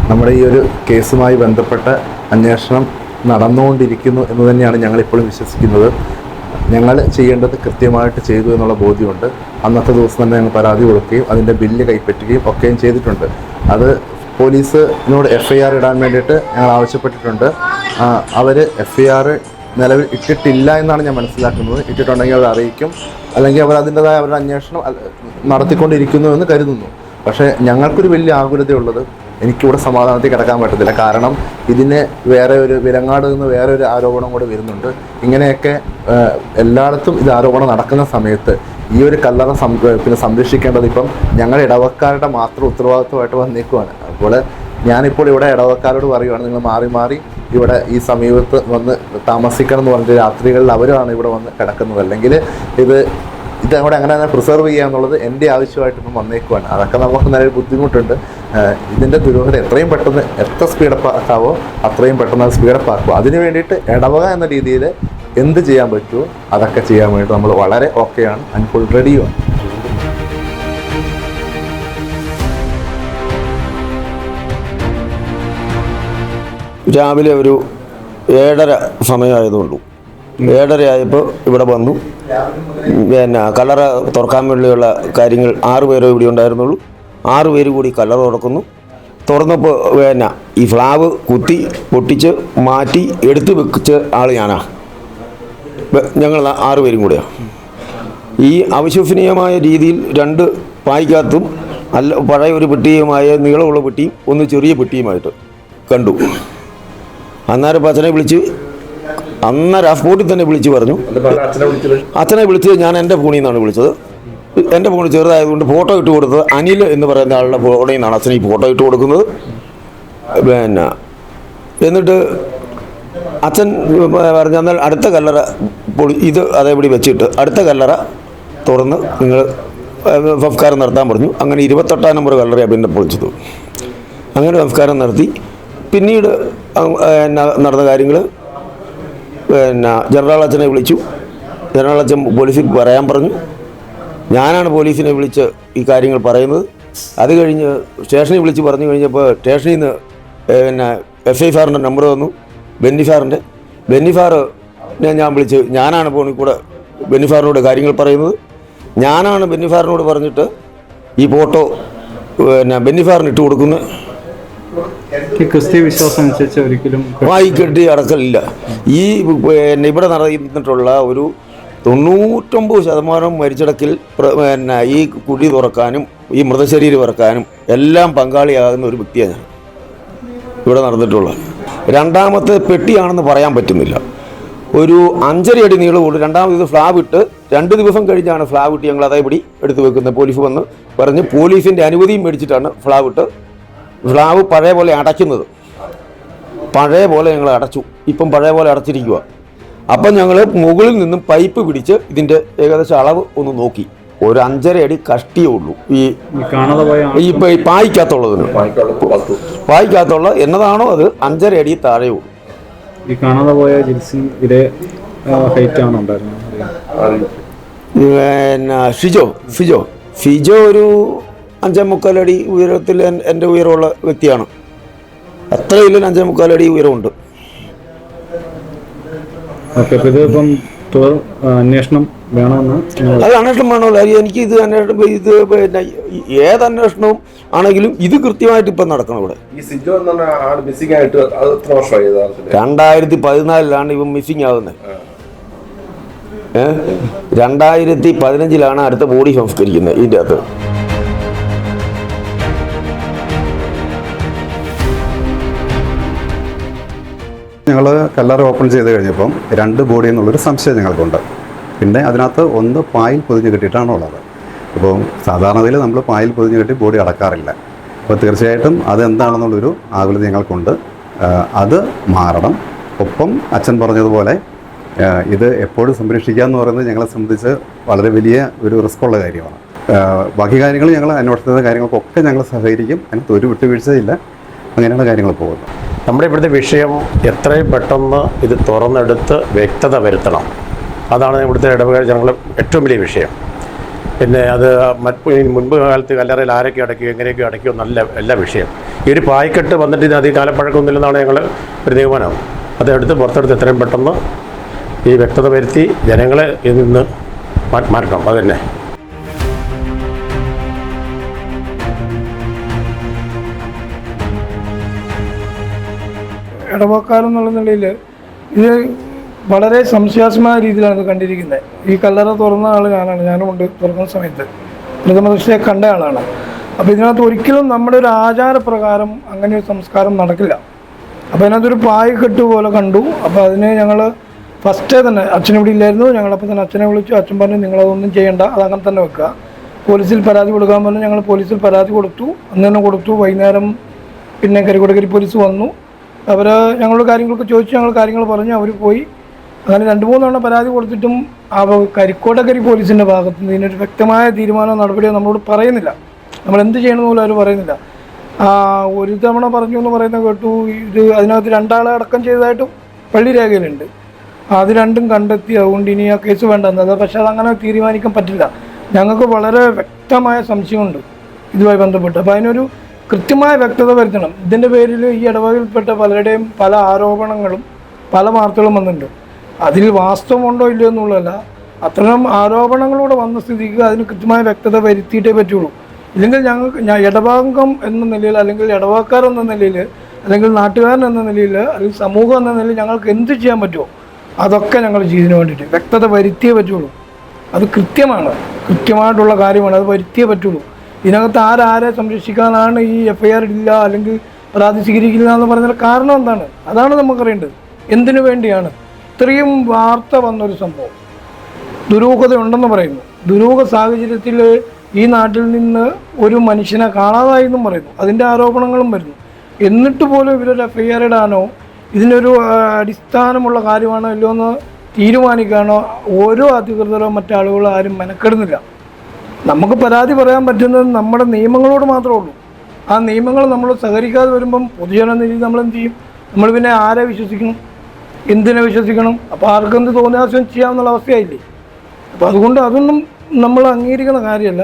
നമ്മുടെ ഈ ഒരു കേസുമായി ബന്ധപ്പെട്ട അന്വേഷണം നടന്നുകൊണ്ടിരിക്കുന്നു എന്ന് തന്നെയാണ് ഞങ്ങളിപ്പോഴും വിശ്വസിക്കുന്നത്. ഞങ്ങൾ ചെയ്യേണ്ടത് കൃത്യമായിട്ട് ചെയ്തു എന്നുള്ള ബോധ്യമുണ്ട്. അന്നത്തെ ദിവസം തന്നെ ഞങ്ങൾ പരാതി കൊടുക്കുകയും അതിൻ്റെ ബില്ല് കൈപ്പറ്റുകയും ഒക്കെയും ചെയ്തിട്ടുണ്ട്. അത് പോലീസിനോട് FIR ഇടാൻ വേണ്ടിയിട്ട് ഞങ്ങൾ ആവശ്യപ്പെട്ടിട്ടുണ്ട്. അവർ FIR നിലവിൽ ഇട്ടിട്ടില്ല എന്നാണ് ഞാൻ മനസ്സിലാക്കുന്നത്. ഇട്ടിട്ടുണ്ടെങ്കിൽ അവർ അറിയിക്കും, അല്ലെങ്കിൽ അവർ അതിൻ്റെതായ അവരുടെ അന്വേഷണം നടത്തിക്കൊണ്ടിരിക്കുന്നു എന്ന് കരുതുന്നു. പക്ഷേ ഞങ്ങൾക്കൊരു വലിയ ആകുലതയുള്ളത്, എനിക്കിവിടെ സമാധാനത്തിൽ കിടക്കാൻ പറ്റത്തില്ല. കാരണം ഇതിന് വേറെ ഒരു വിലങ്ങാട് നിന്ന് വേറെ ഒരു ആരോപണം കൂടെ വരുന്നുണ്ട്. ഇങ്ങനെയൊക്കെ എല്ലായിടത്തും ഇത് ആരോപണം നടക്കുന്ന സമയത്ത് ഈ ഒരു കല്ലറ സംരക്ഷിക്കേണ്ടത് ഇപ്പം ഞങ്ങളുടെ ഇടവക്കാരുടെ മാത്രം ഉത്തരവാദിത്വമായിട്ട് വന്നേക്കുവാണ്. അപ്പോൾ ഞാനിപ്പോൾ ഇവിടെ ഇടവക്കാരോട് പറയുവാണ്, നിങ്ങൾ മാറി മാറി ഇവിടെ ഈ സമീപത്ത് വന്ന് താമസിക്കണം എന്ന് പറഞ്ഞിട്ട് രാത്രികളിൽ അവരാണ് ഇവിടെ വന്ന് കിടക്കുന്നത്. അല്ലെങ്കിൽ ഇതവിടെ അങ്ങനെ തന്നെ പ്രിസർവ് ചെയ്യുക എന്നുള്ളത് എൻ്റെ ആവശ്യമായിട്ട് ഇപ്പം വന്നേക്കുവാണ്. അതൊക്കെ നമുക്ക് നല്ല ബുദ്ധിമുട്ടുണ്ട്. ഇതിൻ്റെ ദുരൂഹത എത്രയും പെട്ടെന്ന് എത്ര സ്പീഡപ്പ് ആക്കാവോ അത്രയും പെട്ടെന്ന് അത് സ്പീഡപ്പ് ആക്കുക. അതിന് വേണ്ടിയിട്ട് ഇടവക എന്ന രീതിയിൽ എന്ത് ചെയ്യാൻ പറ്റുമോ അതൊക്കെ ചെയ്യാൻ വേണ്ടിയിട്ട് നമ്മൾ വളരെ ഓക്കെയാണ്, ആൻഡ് ഫുൾ റെഡിയുമാണ്. രാവിലെ ഒരു 7:30 സമയമായതുകൊണ്ടു 7:30 ആയപ്പോൾ ഇവിടെ വന്നു. പിന്നെ കല്ലറ തുറക്കാൻ വേണ്ടിയുള്ള കാര്യങ്ങൾ 6 പേരോ ഇവിടെ ഉണ്ടായിരുന്നുള്ളൂ. 6 പേര് കൂടി കല്ലറ തുറന്നപ്പോൾ പിന്നെ ഈ ഫ്ലാവ് കുത്തി പൊട്ടിച്ച് മാറ്റി എടുത്ത് വെച്ച ആൾ ഞാനാ. ഞങ്ങൾ 6 പേരും കൂടെയാണ്. ഈ അവിശ്വസനീയമായ രീതിയിൽ 2 പായ്ക്കകത്തും പഴയ ഒരു പെട്ടിയുമായ നീളമുള്ള പെട്ടിയും ഒന്ന് ചെറിയ പെട്ടിയുമായിട്ട് കണ്ടു. അന്നേരം അച്ഛനെ വിളിച്ച് അന്നേരം ആ സ്പോട്ടിൽ തന്നെ വിളിച്ച് പറഞ്ഞു. അച്ഛനെ വിളിച്ചത് ഞാൻ എൻ്റെ ഫോണിൽ നിന്നാണ് വിളിച്ചത്. എൻ്റെ ഫോൺ ചെറുതായതുകൊണ്ട് ഫോട്ടോ ഇട്ട് കൊടുത്തത് അനിൽ എന്ന് പറയുന്ന ആളുടെ ഫോണിൽ നിന്നാണ് അച്ഛനെ ഈ ഫോട്ടോ ഇട്ട് കൊടുക്കുന്നത്. പിന്നെ എന്നിട്ട് അച്ഛൻ പറഞ്ഞു, എന്നാൽ അടുത്ത കല്ലറ ഇത് അതേപടി വെച്ചിട്ട് അടുത്ത കല്ലറ തുറന്ന് നിങ്ങൾ സംസ്കാരം നടത്താൻ പറഞ്ഞു. അങ്ങനെ 28 നമ്പർ കല്ലറയാണ് പിന്നെ പൊളിച്ചത്. അങ്ങനെ സംസ്കാരം നടത്തി. പിന്നീട് നടന്ന കാര്യങ്ങൾ പിന്നെ ജനറൽ അച്ഛനെ വിളിച്ചു. ജനറൽ അച്ഛൻ പോലീസിൽ പറയാൻ പറഞ്ഞു. ഞാനാണ് പോലീസിനെ വിളിച്ച് ഈ കാര്യങ്ങൾ പറയുന്നത്. അത് കഴിഞ്ഞ് സ്റ്റേഷനിൽ വിളിച്ച് പറഞ്ഞു കഴിഞ്ഞപ്പോൾ സ്റ്റേഷനിൽ നിന്ന് പിന്നെ FI നമ്പർ തന്നു, ബെന്നിഫാറിനെ ഞാൻ വിളിച്ച് ഞാനാണ് ഫോണിൽ കൂടെ ബെന്നിഫാറിനോട് കാര്യങ്ങൾ പറയുന്നത്. ഞാനാണ് ബെന്നിഫാറിനോട് പറഞ്ഞിട്ട് ഈ ഫോട്ടോ പിന്നെ ബെന്നിഫാറിന് ഇട്ട് കൊടുക്കുന്നത്. ക്രിസ്ത്യ വിശ്വാസം അനുസരിച്ച് ഒരിക്കലും വായിക്കെട്ടി അടക്കലില്ല. ഈ പിന്നെ ഇവിടെ നടന്നിട്ടുള്ള ഒരു 99% മരിച്ചടക്കിൽ പിന്നെ ഈ കുടി തുറക്കാനും ഈ മൃതശരീരം ഇറക്കാനും എല്ലാം പങ്കാളിയാകുന്ന ഒരു വ്യക്തിയാണ് ഞാൻ. ഇവിടെ നടന്നിട്ടുള്ള രണ്ടാമത്തെ പെട്ടിയാണെന്ന് പറയാൻ പറ്റുന്നില്ല. ഒരു 5.5 അടി നീളമുണ്ട്. രണ്ടാമത് ഫ്ലാവ് ഇട്ട് 2 ദിവസം കഴിഞ്ഞാണ് ഫ്ലാവ് ഇട്ട് ഞങ്ങൾ അതേപടി എടുത്ത് വെക്കുന്നത്. പോലീസ് വന്ന് പറഞ്ഞ് പോലീസിൻ്റെ അനുമതിയും മേടിച്ചിട്ടാണ് ഫ്ലാവ് പഴയ പോലെ അടയ്ക്കുന്നത്. പഴയ പോലെ ഞങ്ങൾ അടച്ചു. ഇപ്പം പഴയ പോലെ അടച്ചിരിക്കുക. അപ്പം ഞങ്ങൾ മുകളിൽ നിന്നും പൈപ്പ് പിടിച്ച് ഇതിൻ്റെ ഏകദേശം അളവ് ഒന്ന് നോക്കി. ഒരു 5.5 അടി കഷ്ടിയേ ഉള്ളൂ. ഈ പായ്ക്കകത്തുള്ളതിന് പായ്ക്കകത്തുള്ള എന്നതാണോ അത് 5.5 അടി താഴെ ഉള്ളൂ. ഈ കാണാതെ പോയ ജിൽസിൻ ഇതേ ഹൈറ്റ് ആണ് ഉണ്ടായിരുന്നത്. പിന്നെ ഫിജോ ഒരു 5.25 അടി ഉയരത്തിൽ എൻ്റെ ഉയരമുള്ള വ്യക്തിയാണ്. അത്രയില്ല 5.25 അടി ഉയരമുണ്ട്. അന്വേഷണം വേണമെന്ന് അത് അന്വേഷണം വേണമല്ലോ. എനിക്ക് ഇത് അന്വേഷണം പിന്നെ ഏത് അന്വേഷണവും ആണെങ്കിലും ഇത് കൃത്യമായിട്ട് ഇപ്പം നടക്കണം. ഇവിടെ 2014 ഇവൻ മിസ്സിങ് ആകുന്നത്. 2015 അടുത്ത ബോഡി സംസ്കരിക്കുന്നത്. ഇതിൻ്റെ അകത്ത് ഞങ്ങൾ കല്ലറ ഓപ്പൺ ചെയ്ത് കഴിഞ്ഞപ്പം 2 ബോഡി എന്നുള്ളൊരു സംശയം ഞങ്ങൾക്കുണ്ട്. പിന്നെ അതിനകത്ത് ഒന്ന് പായിൽ പൊതിഞ്ഞ് കെട്ടിയിട്ടാണ് ഉള്ളത്. അപ്പോൾ സാധാരണയിൽ നമ്മൾ പായിൽ പൊതിഞ്ഞ് കെട്ടി ബോഡി അടക്കാറില്ല. അപ്പോൾ തീർച്ചയായിട്ടും അതെന്താണെന്നുള്ളൊരു ആകുലത ഞങ്ങൾക്കുണ്ട്. അത് മാറണം. ഒപ്പം അച്ഛൻ പറഞ്ഞതുപോലെ ഇത് എപ്പോഴും സംരക്ഷിക്കുക എന്ന് പറയുന്നത് ഞങ്ങളെ സംബന്ധിച്ച് വളരെ വലിയ ഒരു റിസ്ക്കുള്ള കാര്യമാണ്. ബാക്കി കാര്യങ്ങൾ ഞങ്ങൾ അന്വേഷണത്തിൻ്റെ കാര്യങ്ങൾക്കൊക്കെ ഞങ്ങൾ സഹകരിക്കും. അതിനകത്ത് ഒരു വിട്ടുവീഴ്ചയില്ല. അങ്ങനെയാണ് കാര്യങ്ങൾ പോകുന്നത്. നമ്മുടെ ഇവിടുത്തെ വിഷയം എത്രയും പെട്ടെന്ന് ഇത് തുറന്നെടുത്ത് വ്യക്തത വരുത്തണം. അതാണ് ഇവിടുത്തെ ഇടവക ജനങ്ങളുടെ ഏറ്റവും വലിയ വിഷയം. പിന്നെ അത് മുൻപ് കാലത്ത് കല്ലറയിൽ ആരൊക്കെ അടയ്ക്കും എങ്ങനെയൊക്കെ അടയ്ക്കും നല്ല എല്ലാ വിഷയം. ഈ ഒരു പായ്ക്കെട്ട് വന്നിട്ട് ഇത് അധികം കാലപ്പഴക്കമൊന്നുമില്ലെന്നാണ് ഞങ്ങൾ ഒരു തീരുമാനം. അതെടുത്ത് പുറത്തെടുത്ത് എത്രയും പെട്ടെന്ന് ഈ വ്യക്തത വരുത്തി ജനങ്ങളെ ഇതിൽ നിന്ന് മാറ്റണം. അത് തന്നെ. ഇടവക്കാരെന്നുള്ള നിലയിൽ ഇത് വളരെ സംശയാസ്പദമായ രീതിയിലാണ് ഇത് കണ്ടിരിക്കുന്നത്. ഈ കല്ലറ തുറന്ന ആൾ ഞാനുമുണ്ട് തുറക്കുന്ന സമയത്ത് പ്രഥമ ദൃഷ്ടിയെ കണ്ട ആളാണ്. അപ്പോൾ ഇതിനകത്ത് ഒരിക്കലും നമ്മുടെ ഒരു ആചാരപ്രകാരം അങ്ങനെ ഒരു സംസ്കാരം നടക്കില്ല. അപ്പോൾ അതിനകത്തൊരു പായ്ക്കെട്ട് പോലെ കണ്ടു. അപ്പോൾ അതിന് ഞങ്ങൾ ഫസ്റ്റേ തന്നെ അച്ഛനിവിടെ ഇല്ലായിരുന്നു. ഞങ്ങളപ്പോൾ തന്നെ അച്ഛനെ വിളിച്ചു. അച്ഛൻ പറഞ്ഞു നിങ്ങളതൊന്നും ചെയ്യേണ്ട, അതങ്ങനെ തന്നെ വെക്കുക. പോലീസിൽ പരാതി കൊടുക്കാൻ പറഞ്ഞു. ഞങ്ങൾ പോലീസിൽ പരാതി കൊടുത്തു. അന്ന് തന്നെ കൊടുത്തു. വൈകുന്നേരം പിന്നെ കരിക്കോടക്കരി പോലീസ് വന്നു. അവർ ഞങ്ങളോട് കാര്യങ്ങളൊക്കെ ചോദിച്ചു. ഞങ്ങൾ കാര്യങ്ങൾ പറഞ്ഞു. അവർ പോയി. അങ്ങനെ 2-3 തവണ പരാതി കൊടുത്തിട്ടും കരിക്കോടക്കരി പോലീസിൻ്റെ ഭാഗത്ത് നിന്ന് ഇതിനൊരു വ്യക്തമായ തീരുമാനമോ നടപടിയോ നമ്മളോട് പറയുന്നില്ല. നമ്മൾ എന്ത് ചെയ്യണമെന്ന് പോലും അവർ പറയുന്നില്ല. ഒരു തവണ പറഞ്ഞു എന്ന് പറയുന്നത് കേട്ടു. ഇത് അതിനകത്ത് 2 ആളെ അടക്കം ചെയ്തതായിട്ടും പള്ളി രേഖയിലുണ്ട്. അത് രണ്ടും കണ്ടെത്തി. അതുകൊണ്ട് ഇനി ആ കേസ് വേണ്ടെന്നത്. പക്ഷേ അതങ്ങനെ തീരുമാനിക്കാൻ പറ്റില്ല. ഞങ്ങൾക്ക് വളരെ വ്യക്തമായ സംശയമുണ്ട് ഇതുമായി ബന്ധപ്പെട്ട്. അപ്പോൾ അതിനൊരു കൃത്യമായ വ്യക്തത വരുത്തണം. ഇതിൻ്റെ പേരിൽ ഈ ഇടവകയിൽപ്പെട്ട പലരുടെയും പല ആരോപണങ്ങളും പല വാർത്തകളും വന്നിട്ടുണ്ട്. അതിൽ വാസ്തവമുണ്ടോ ഇല്ലയോ എന്നുള്ളതല്ല, അത്തരം ആരോപണങ്ങളൂടെ വന്ന സ്ഥിതിക്ക് അതിന് കൃത്യമായ വ്യക്തത വരുത്തിയിട്ടേ പറ്റുള്ളൂ. ഇല്ലെങ്കിൽ ഇടവകം എന്ന നിലയിൽ, അല്ലെങ്കിൽ ഇടവക്കാരെന്ന നിലയിൽ, അല്ലെങ്കിൽ നാട്ടുകാരൻ എന്ന നിലയിൽ, അല്ലെങ്കിൽ സമൂഹം എന്ന നിലയിൽ ഞങ്ങൾക്ക് എന്ത് ചെയ്യാൻ പറ്റുമോ അതൊക്കെ ഞങ്ങൾ ചെയ്തതിന് വേണ്ടിയിട്ട് വ്യക്തത വരുത്തിയേ പറ്റുള്ളൂ. അത് കൃത്യമായിട്ടുള്ള കാര്യമാണ്. അത് വരുത്തിയേ പറ്റുള്ളൂ. ഇതിനകത്ത് ആരെ സംരക്ഷിക്കാനാണ് ഈ FIR ഇല്ല അല്ലെങ്കിൽ പരാതി സ്വീകരിക്കില്ല എന്ന് പറഞ്ഞാൽ കാരണം എന്താണ്? അതാണ് നമുക്കറിയേണ്ടത്. എന്തിനു വേണ്ടിയാണ് ഇത്രയും വാർത്ത വന്നൊരു സംഭവം? ദുരൂഹതയുണ്ടെന്ന് പറയുന്നു. ദുരൂഹ സാഹചര്യത്തിൽ ഈ നാട്ടിൽ നിന്ന് ഒരു മനുഷ്യനെ കാണാതായി എന്നും പറയുന്നു. അതിൻ്റെ ആരോപണങ്ങളും വരുന്നു. എന്നിട്ട് പോലും ഇവരൊരു FIR ഇടാനോ ഇതിനൊരു അടിസ്ഥാനമുള്ള കാര്യമാണോ ഇല്ലയോ എന്ന് തീരുമാനിക്കാനോ ഓരോ അധികൃതരോ മറ്റാളുകളോ ആരും മെനക്കെടുന്നില്ല. നമുക്ക് പരാതി പറയാൻ പറ്റുന്നത് നമ്മുടെ നിയമങ്ങളോട് മാത്രമേ ഉള്ളൂ. ആ നിയമങ്ങൾ നമ്മൾ സഹകരിക്കാതെ വരുമ്പം പൊതുജന നിധി നമ്മൾ എന്ത് ചെയ്യും? നമ്മൾ പിന്നെ ആരെ വിശ്വസിക്കണം? എന്തിനെ വിശ്വസിക്കണം? അപ്പോൾ ആർക്കെന്ത് തോന്നിയാവശ്യം ചെയ്യാമെന്നുള്ള അവസ്ഥയായില്ലേ? അപ്പോൾ അതുകൊണ്ട് അതൊന്നും നമ്മൾ അംഗീകരിക്കുന്ന കാര്യമല്ല.